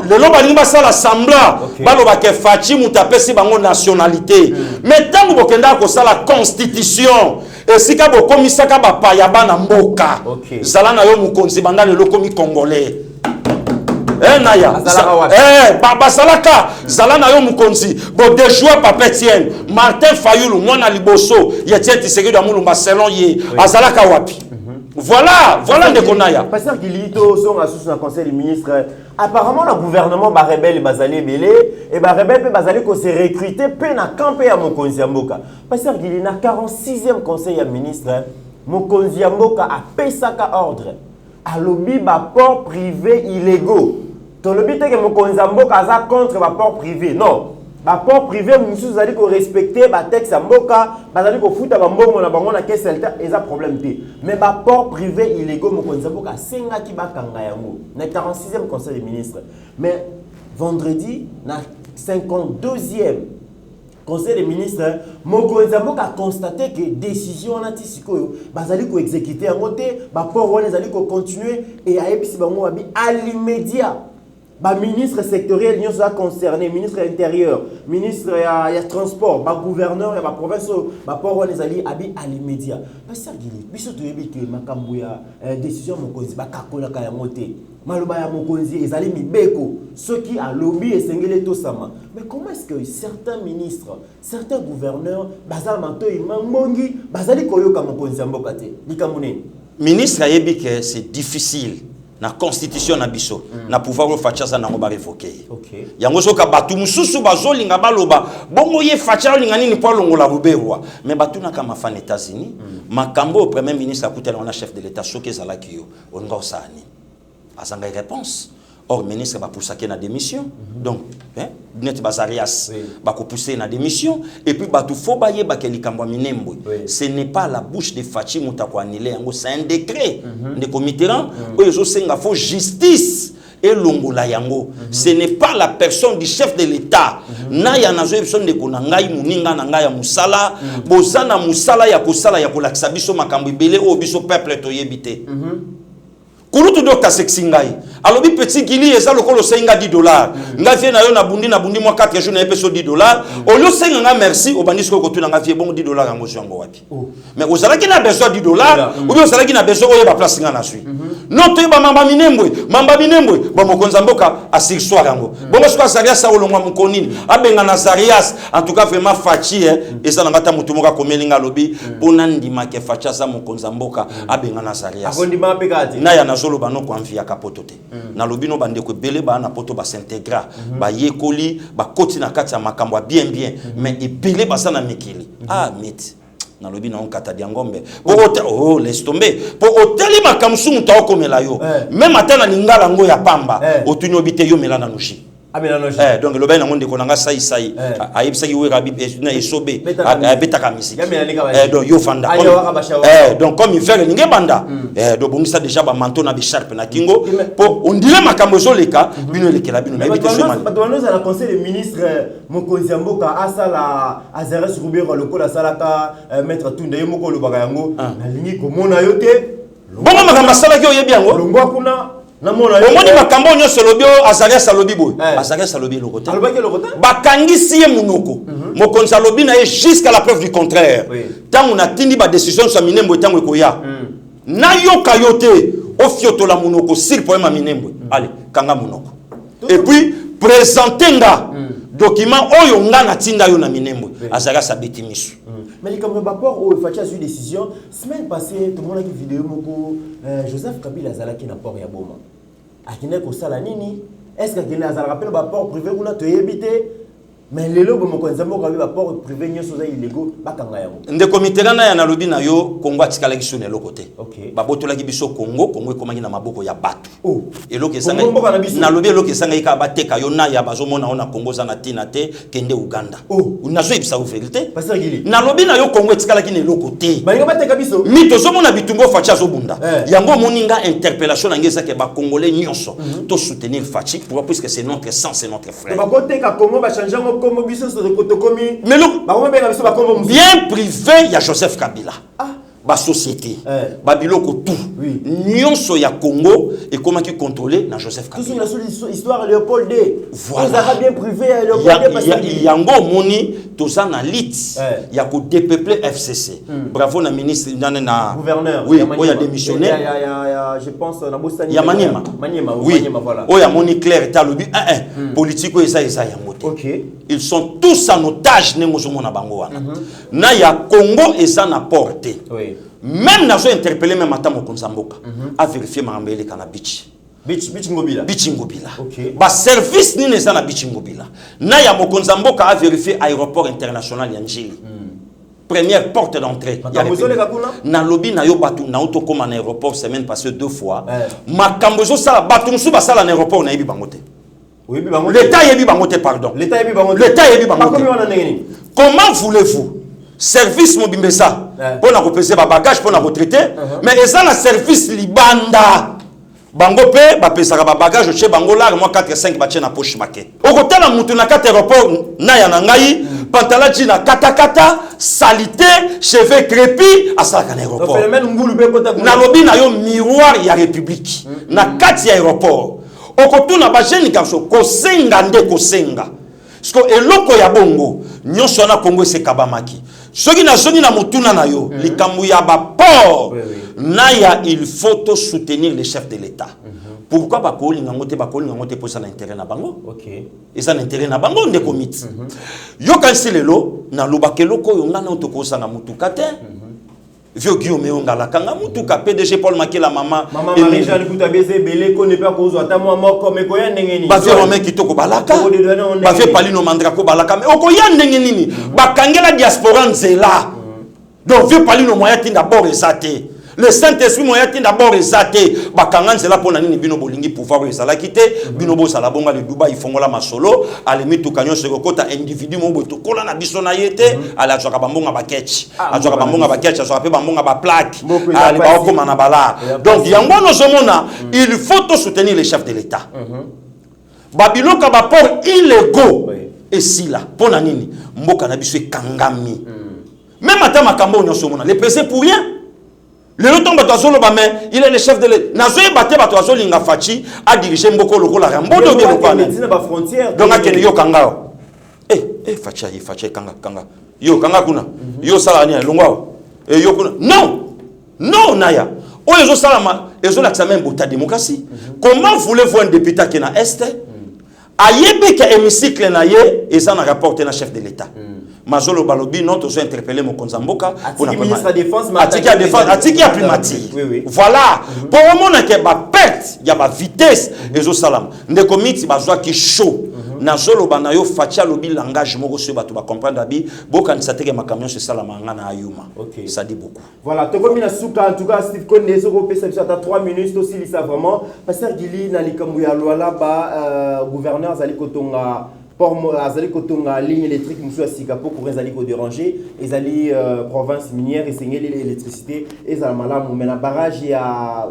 Le lo balingi basala semblant. Balo bake fachi mutapesi bango nationalité. Mais tango bokenda ko sala constitution. Esika bo komisaka ba paya bana mboka. Zala na yo mukonzi banda le komi congolais. Naya. Basalaka zala na yo mukonzi. Bo de joie papa Etienne. Martin Fayulu mwana liboso. Yetie Tshisekedi ya mulumba selon ye. Azalaka wapi? Voilà Ndekonaya. Pasteur Gilito, son associé dans le conseil des ministres, apparemment le gouvernement va rebelle bazali belé et va rebelle bazali ko se recruter pe na camper à Mokonzi Mboka. Pasteur Gilito na 46e conseil des ministres, Mokonzi Mboka a pesaka ordre. A lobby ba port privé illégaux. To lobby te que Mokonzi Mboka a contre ba port privé. Non. Ba port privé monsieur zali ko respecter ba texte mboka bazali ko futa ba mbongo na bango na caisse elta eza problème té mais ba port privé illégaux mokonzi mboka senga ki bakanga yango na 46e conseil des ministres mais vendredi na 52e conseil des ministres mokonzi mboka a constaté que décision na tisikoyo bazali ko exécuter yango té ba port wana zali ko continuer et a episi bango abi à l'immédiat. Ba ministre sectoriel nous a concerné, ministre intérieur, ministre ya transport, ba gouverneur et ba province, ba port les alliés abi à l'immédiat. Pasteur Gili, biso to yebi ke makambo ya décision mokonzi ba kakola ka ya moté. Maloba ya mokonzi ezali mibeko, ceux qui a lobby et sengele to sama. Mais comment est-ce que certains ministres, certains gouverneurs bazal manto imangongi bazali koyoka mokonzi mboka te? Likamune. Ministre yebi ke c'est difficile. Na constitution na biso na pouvoir facha za nango ba révoquer. Yango soka batu mususu bazolinga baloba bongo ye facha linga nini po longola ruberwa mais batu na kama fan États-Unis makambo premier ministre akutela na chef de l'état soke zala kiyo onga osani azanga réponse. Or ministre va pousser na démission donc net bazarias va pousser na démission et puis batu fo baye ba kelikambo minembwe ce n'est pas la bouche de Fachi mutakwa anile yango c'est un décret de commitérant oyo senga fo justice et longola yango ce n'est pas la personne du chef de l'état na ya nazo personne de konangai muninga na ngai ya musala bozana musala ya kosala ya kolakisa biso makambo ibele o biso peuple to yebite Kulutu docteur sexingai. Alobi petit Gili eza lokolo senga $10. Nga vie na yo na bundi moi 4 jours na epeso $10. O lo senga nga merci o bandisiko ko tuna nga vie bon $10 yango yango wapi. Mais ozala ki na besoin $10 ou bien ozala ki na besoin oyo ba place nga na sui. Non to ba mamba minembwe ba mokonza mboka asir soir yango. Bongo siko Zarias sa olongwa mukonini. Abenga na Zarias en tout cas vraiment Fachi eza na ngata mutu moka komelinga lobi bonandi make Facha sa mokonza mboka abenga na Zarias. Abondima pekati. Na ya na zolo bano ko envia kapoto te. Na lobi no bande ko belé ba na poto ba s'intégra ba yekoli ba koti na kati ya makambo bien mais ebelé ba sana mikili mit na lobi na on kata dia ngombe po laisse tomber po hôtel makamsu muta okomela yo même atana lingala ngo ya pamba otunyo bite yo mela na nushi Ah, mais non, donc le bain de konanga sai ayebisaki we rabi na esobe betaka musique donc yo fanda donc comme il fait ninge banda donc bon ça déjà ba manteau na bi sharp na kingo po on dirait makambo zoleka bino lekela bino na bité somali bato na conseil des ministres mokonzi mboka asala Azares Rubero lokola salaka maître Tunda yemoko lobaka yango na lingi komona yo te bongo makambo salaki oyebi yango longwa kuna omoni makambo nyonso lobi Azarias alobi boye Azarias alobi lokota bakangisi ye munoko mokonzi alobi na ye jusqu'à la preuve du contraire ntango natindi badécision sa minembwe ntango ekoya nayoka yo te ofiotola munoko sir poema minembwe ale kanga munoko et puis présente nga document oyo nga natinda yo na minembwe Azarias abeti miso. Mais comme le rapport où il faut une décision, semaine passée, tout le monde a vu une vidéo Joseph Kabila Zalaki n'a pas Boma. A qui n'est qu'au Salanini, est-ce que Kabila Zalaki rappelle le rapport privé ou n'a pas évité? Mais les lobes mon konzambo ka rapport privé nyo soza illégaux bakanga yango. Ndeko miterana ya nalobi na yo Kongo atikala ki sone lokote. OK. Babotola ki biso Kongo ekomaki na maboko ya bato. Oh. Eloke esanga nalobi eloke esanga ika bateka yo na ya bazomona ona Kongo za na tina te kende Uganda. Oh. Unazo ibisa vérité. Pasteur Gili. Nalobi na yo Kongo etikala ki ne lokote. Ba bateka biso. Mito zomona bitumbo facha zobunda. Yango moninga interpellation ngeza ke ba Congolais nyonso to soutenir Fachi pour puisque c'est notre sang, c'est notre frère. Ba côté ka Kongo ba changer Kongo biso mais bien privé, il y a Joseph Kabila. La société, Babiloko tout. Nyonso ya Congo et comment qui contrôler na Joseph Kabila. Tout l'histoire Léopold D. Voilà. Bien privé Léopold D. Il y a ngo moni toza na lit. Il y a ko dépeupler FCC. Bravo na ministre na gouverneur. Oui, il y a démissionné. Je pense na Bostani. Il y a Maniema. Oui. Voilà. Il y a Moni Claire talobi politique eza ya moté. OK. Ils sont tous en otage ne mozomo na bango wana. Na ya Congo eza na portée. Oui. Même nazo interpeller même atamo konzamboka a vérifier mangambele kana bichi. Bichi ngobila. Bichi ngobila. OK. Ba service ni neza na bichi ngobila. Na ya mokonzamboka a vérifier aéroport international ya Njili. Première porte d'entrée. Na lobby na yo batu na auto comme en aéroport semaine passée 2 fois. Makambozo sala batu musu ba sala en aéroport na yebi bangote. Oui, bangote. L'État yebi bangote pardon. L'État yebi bangote. L'État yebi bangote. Comment voulez-vous service mobimbesa pour na repérer ba bagage pour na retraiter mais eza na service libanda bango pe ba pesaka ba bagage chez bango là moi 4 5 ba tient na poche maquet okotala mutu na 4 aéroport na ya na ngai pantalon na kata salité cheveux crépus à ça na aéroport na lobi na yo miroir ya république na 4 aéroport okotuna ba jeune garçon kosenga nde kosenga parce que eloko ya bongo nyonso na Congo se kabamaki soki na zoni na mutuna na yo likambu ya ba port na ya il faut soutenir les chefs de l'État. Pourquoi ba ko linga ngote pour ça na intérêt na bango? OK. Et ça na intérêt na bango nde komiti. Yo kansi lelo na lobakelo ko yo ngana to ko sanga mutuka te. Vieux Guillaume Ongala kanga mutuka PDG Paul Makela maman et Jean Kuta beze belé ko ne pas ko zo ata moi moko me ko ya ndenge nini. Ba vieux Romain kitoko balaka. Ba vieux Palino Mandrako balaka mais oko ya ndenge nini. Ba kangela diaspora nzela. Donc vieux Palino moya tinda bord ezate. Le Saint-Esprit moya tinda bord ezate. Ba kanga nzela pona nini bino bolingi pouvoir ezala kité. Bino bo sala bonga le Dubai fongola masolo. Ale to kanyo se kota individu mo boto kola na biso na yete. Ala zwa bambonga ba ketch. Azwa bambonga ba ketch, azwa pe bambonga ba plaque. Ale ba okoma na bala. Donc yango no zomona, il faut soutenir les chefs de l'État. Babiloka ba port illégaux. Et si là, pona nini mboka na biso kangami. Même ata makambo nyo somona, les pressés pour rien. Le temps mais il est le chef de l'État. Nazoé baté batoazo linga fachi a dirigé mboko loko la rambo de bien quoi. Donc akene yo kanga. Fachi kanga. Yo kanga kuna. Yo sala ni longwa. Yo kuna. Non naya. O ezo salama ezo la examen bota démocratie. Comment voulez-vous un député qui na est ayebe ke hémicycle na ye et ça na rapporté na chef de l'État. Mazolo balobi non tous interpellé mon konzamboka pour la ministre de défense atiki a primati. Voilà pour le moment que ba perte ya ba vitesse ezo salam ndeko miti bazwa ki chaud na zolo bana yo fatia lobi langage moko so bato ba comprendre bi bokanisa teke makamyo c'est ça la mangana ayuma. Ok. Ça dit beaucoup. Voilà, tokomi na suka en tout cas Steve Konde soko pesa biso ata 3 minutes aussi lisa vraiment Pasteur Gili na likambu ya Luala ba gouverneur zali kotonga azali kotonga ligne électrique musu asika po ko ezali ko déranger ezali province minière esengeli l'électricité ezala malamu mais na barrage ya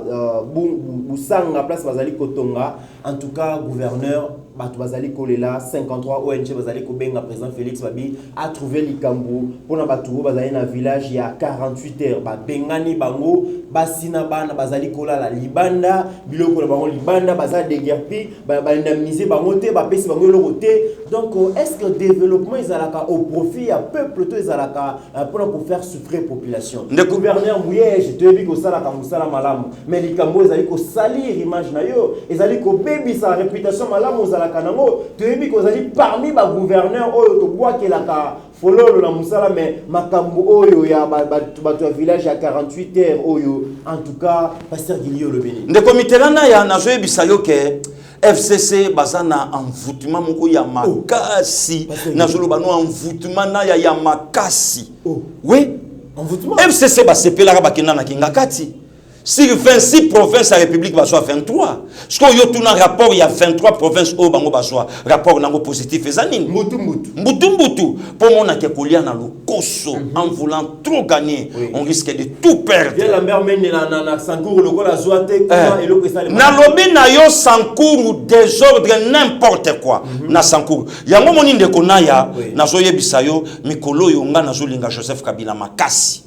busanga place bazali kotonga en tout cas gouverneur batu bazali kolela 53 ONG bazali ko benga président Félix Babi a trouvé likambu pona batu bazali na village ya 48 heures ba bengani bango basina bana bazali kolala libanda biloko na bango libanda bazali déguerpi ba indemniser bango te ba pesi bango loko te. Donc est-ce que le développement ezalaka au profit à peuple to ezalaka pour faire souffrir population le gouverneur Mouyege te bi ko sala ka musala malamu mais likambo ezali ko salir image na yo ezali ko baby sa réputation malamu ezalaka nango te bi ko ezali parmi ba gouverneur oyo to bois kelaka fololo na musala mais makambo oyo ya bato ya village à 48 heures oyo en tout cas Pasteur Gilio le béni ndeko miterana ya nazo ebisa yo ke FCC bazana envoûtement moko ya makasi nazo lobano envoûtement na ya makasi oui envoûtement FCC basepelaka bakenda na kingakati sur 26 provinces à la République baswa 23 ce qu'on y a tout dans rapport il y a 23 provinces au bango baswa rapport nango positif ezanini mbutu pour mon akekolia na lokoso en voulant trop gagner on risque de tout perdre la mère mène na sankour le la zoate comment eloko esale na lobi na yo sankour désordre n'importe quoi na sankour yango moni ndeko naya nazo yebisa yo mikolo yo nga nazo linga Joseph Kabila makasi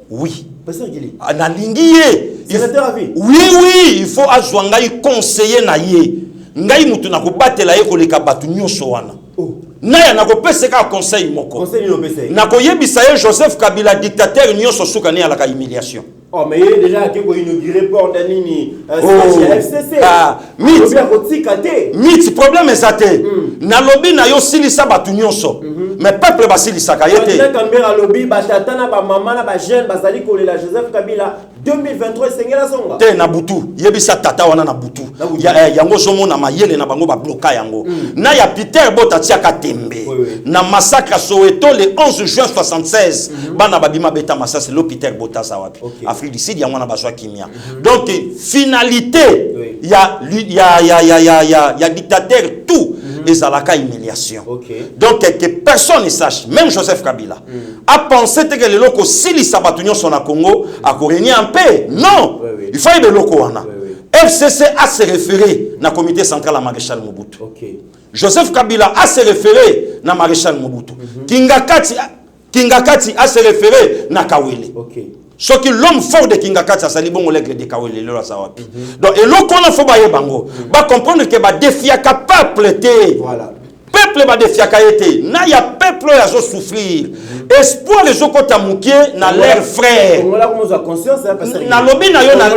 oui Pasteur Gili na lingiye oui il faut azwa ngai conseiller na ye ngai mutu na kobatela ye koleka batu nyonso wana naya na kopeseka conseil moko na koyebisa ye Joseph Kabila dictateur nyonso suka ne alaka humiliation. Oh mais il est déjà qui a inauguré port d'Anini FCC mit problème ezate na lobby na yo silisa batu nyonso mais peuple basilisa ka yete na kambera lobby batatana ba mama na ba jeune bazali kolela Joseph Kabila 2023 sengela songa te na butu yebisa tata wana na butu yango somo na mayele na bango ba bloka yango na ya Peter Botatia Katembe na massacre Soweto le 11 juin 76 bana babima beta massacre le Peter Botasa wapi Afrique du Sud yango na baswa kimia donc finalité ya dictateur tout ezalaka humiliation donc que personne ne sache même Joseph Kabila a pensé que le loko sili sabatunyo son na Congo a régner en paix non il faut de loko wana FCC a se référé na comité central à Maréchal Mobutu Joseph Kabila a se référé na Maréchal Mobutu Kingakati a se référé na Kawele ce qui l'homme fort de Kingakati a sali bon l'aigle de Kawele le sawapi donc et l'on a faut bailler bango ba comprendre que ba défier ka peuple té voilà peuple ba défier ka été na ya peuple ya zo souffrir espoir les zo kota mukie na leur frère on a comme conscience na lobi na yo na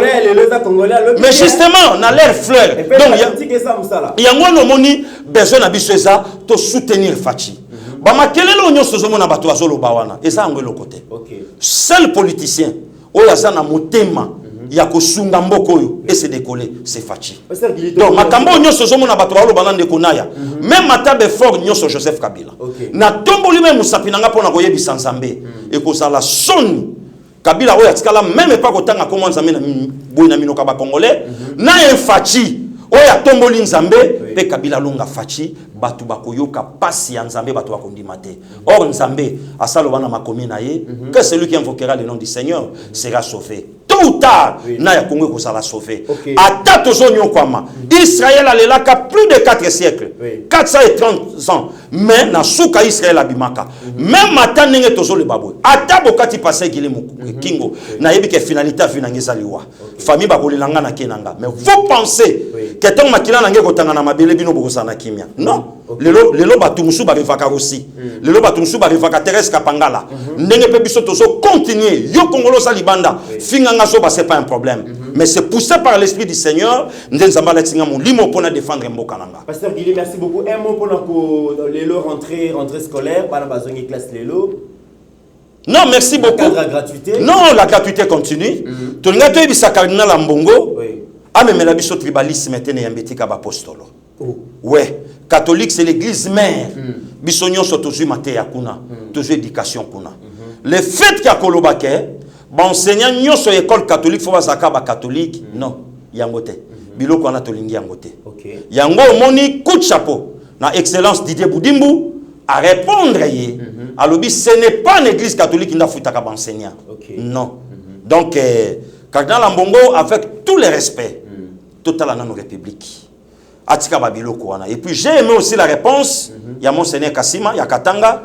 mais justement na leur frère donc ya ngwana moni besoin na biso eza to soutenir Fachi ba makelelo nyonso zo mona bato azolo bawana eza ngelo côté seul politicien oyo aza na motema ya kosunga mboko oyo et se décoller c'est Fachi donc makambo nyonso zo mona bato balo banande konaya même atabe fort nyonso Joseph Kabila na tomboli même musapi nanga pona koyebisa Nzambe et kozala soni Kabila oyo atikala même pas kotanga comment Nzambe na boy na minoka ba congolais na Fachi oyo atomboli Nzambe pe Kabila longa Fachi batu bakoyoka pasi ya Nzambe batu bakondima te or Nzambe asalo wana makomi na ye que celui qui invoquera le nom du Seigneur sera sauvé tôt ou tard na ya Congo ko sala sauvé ata tozonyo kwama Israël alelaka plus de 4 siècles 430 ans mais na suka Israël abimaka même ata ndenge tozole babwe ata bokati passé gile kingo na yebi ke finalité vu na ngeza liwa famille bakolelanga na kenanga mais vous pensez que tant makila na ngeko tanga na mabele bino bokosana kimia non lelo batumusu ba revaka aussi lelo batumusu ba revaka Thérèse Kapangala ndenge pe biso tozo continuer yo kongolo sa libanda finganga so ba c'est pas un problème mais c'est poussé par l'esprit du Seigneur ndenzamba la tinga mon limo pona défendre mboka nanga. Pasteur Gili, merci beaucoup. Un mot pona ko lelo rentrée scolaire bana bazongi classe lelo. Non, merci beaucoup. La gratuité. Non, la gratuité continue. Tu n'as pas vu ça cardinal Mbongo. A même la biso tribalisme tene yambetika ba apostolo. Oh. Ouais, catholique c'est l'église mère. Bisognon so tozu mate ya kuna, tozu éducation kuna. Le fait qu'il y a kolobake, enseignant nyoso école catholique faut bazaka ba catholique, non, yangote. Biloko ana tolingi yangote. OK. Yango moni coup de chapeau na excellence Didier Boudimbu à répondre yé. Alobi ce n'est pas une église catholique qui n'a foutu ka enseignant. Non. Donc cardinal Ambongo avec tout le respect total à nos républiques. Atika babiloko wana. Et puis j'ai aimé aussi la réponse il y a monseigneur Kassima, il y a Katanga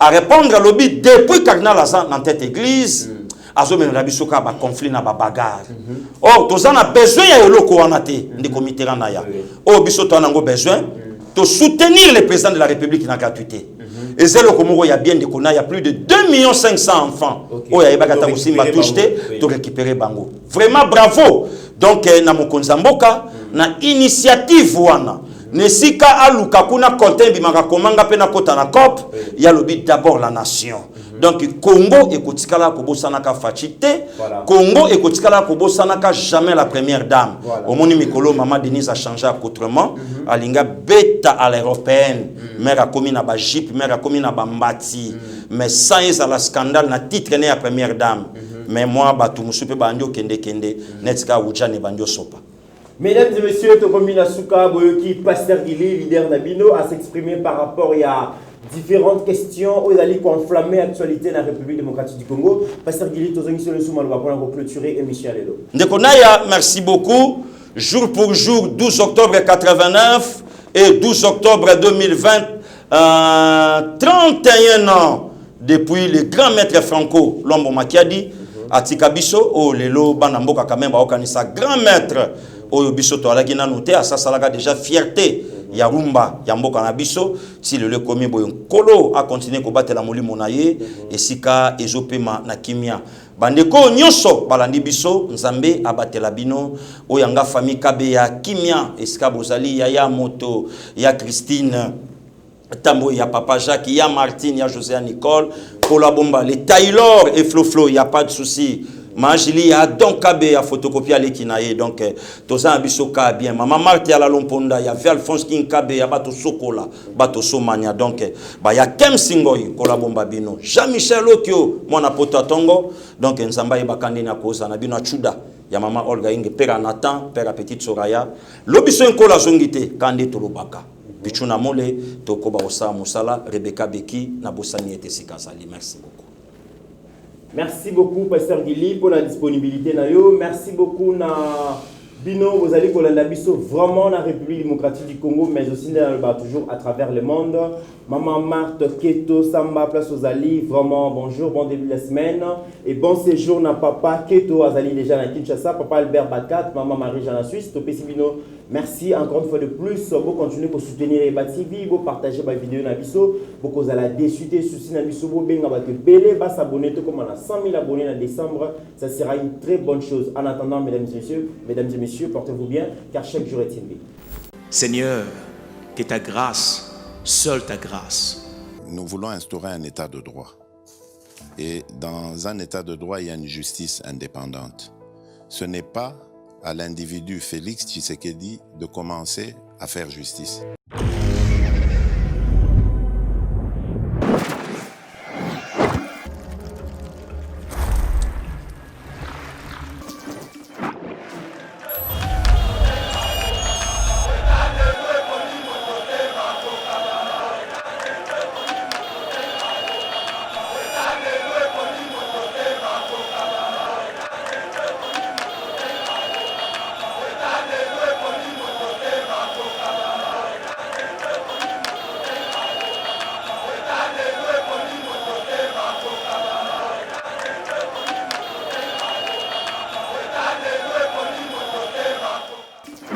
à répondre à l'obi depuis cardinal Azan dans cette église azo men rabiso ka ba conflit na ba bagarre. Or tous on a besoin ya eloko wana te ndiko Mitterrand ya. Oh biso to nango besoin de soutenir le président de la République na gratuité. Et c'est le Komoro il y a bien des il y a plus de 2 500 000 enfants. Oh ya ibaka musimba touché to récupérer bango. Vraiment bravo. Donc na mokonza mboka na initiative wana nesika aluka kuna kontin bimaka komanga pe na kota na COP ya lobi d'abord la nation. Donc Congo ekotikala kobosana ka fachité, Congo ekotikala kobosana ka jamais la première dame. Au moni mikolo maman Denise a changé autrement, alinga beta à l'européenne, mère a commis na ba jeep, mère a commis na ba mbati, mais sans à la scandale na titre né à première dame. Mais moi batu musupe bandio kende netka ujane bandio sopa. Mesdames et messieurs, Tokomina Souka Boyoki, Pasteur Guili, leader Nabino, a s'exprimer par rapport à différentes questions aux alliés qui ont enflammé l'actualité de la République démocratique du Congo. Pasteur Guili, Tozongi sur le Soumal, on va clôturer émission Lelo. Ndekonaya, merci beaucoup. Jour pour jour, 12 octobre 89 et 12 octobre 2020, 31 ans depuis le grand maître Franco Lombo Makiadi, Atika Biso, oh Lelo, Banamboka Kamemba, Okanisa, grand maître. Oyo biso to alaki nanu te asasala déjà fierté ya rumba ya mboka na biso si le komi boyo kolo a continuer ko batela molimo na ye esika ezopema na kimia bandeko nyoso balandi biso nzambe abatela bino oyanga famille kabe ya kimia esika bozali ya moto ya Christine Tambo ya papa Jacques ya Martine ya José Nicole Kola Bomba les Taylor et Flo il y a pas de souci. Majili a donc kabé à photocopier à l'équinaïe donc tout ça biso ka bien maman Marthe à la Lomponda ya Alphonse King kabé ya bato sokola bato somania donc ba ya Kem Singoy kola bomba bino Jean-Michel Okio mona poto tongo donc nzamba bakandi na koza na bino chuda ya maman Olga Inge père Nathan père petite Soraya lobiso nkola zongité kande tolobaka bichuna mole tokoba osa musala Rebecca Beki na bosani ete sikazali merci beaucoup. Merci beaucoup, Pasteur Guili, pour la disponibilité. Merci beaucoup, Bino, vous allez Kolanda Biso, vraiment la République démocratique du Congo, mais aussi toujours à travers le monde. Maman Marthe, Keto, Samba, Place aux Ali, vraiment bonjour, bon début de la semaine. Et bon séjour, na papa Keto, Azali déjà à Kinshasa, papa Albert Bakat, maman Marie-Jeanne en Suisse, Topé Sibino. Merci encore une fois de plus. Vous continuez à soutenir les TV, vous partagez ma vidéo Nabiso, vous allez déchuter souci Nabiso, vous allez s'abonner comme on a 100 000 abonnés en décembre. Ça sera une très bonne chose. En attendant, mesdames et messieurs, portez-vous bien, car chaque jour est une vie. Seigneur, que ta grâce, seule ta grâce. Nous voulons instaurer un état de droit. Et dans un état de droit, il y a une justice indépendante. Ce n'est pas à l'individu Félix Tshisekedi de commencer à faire justice.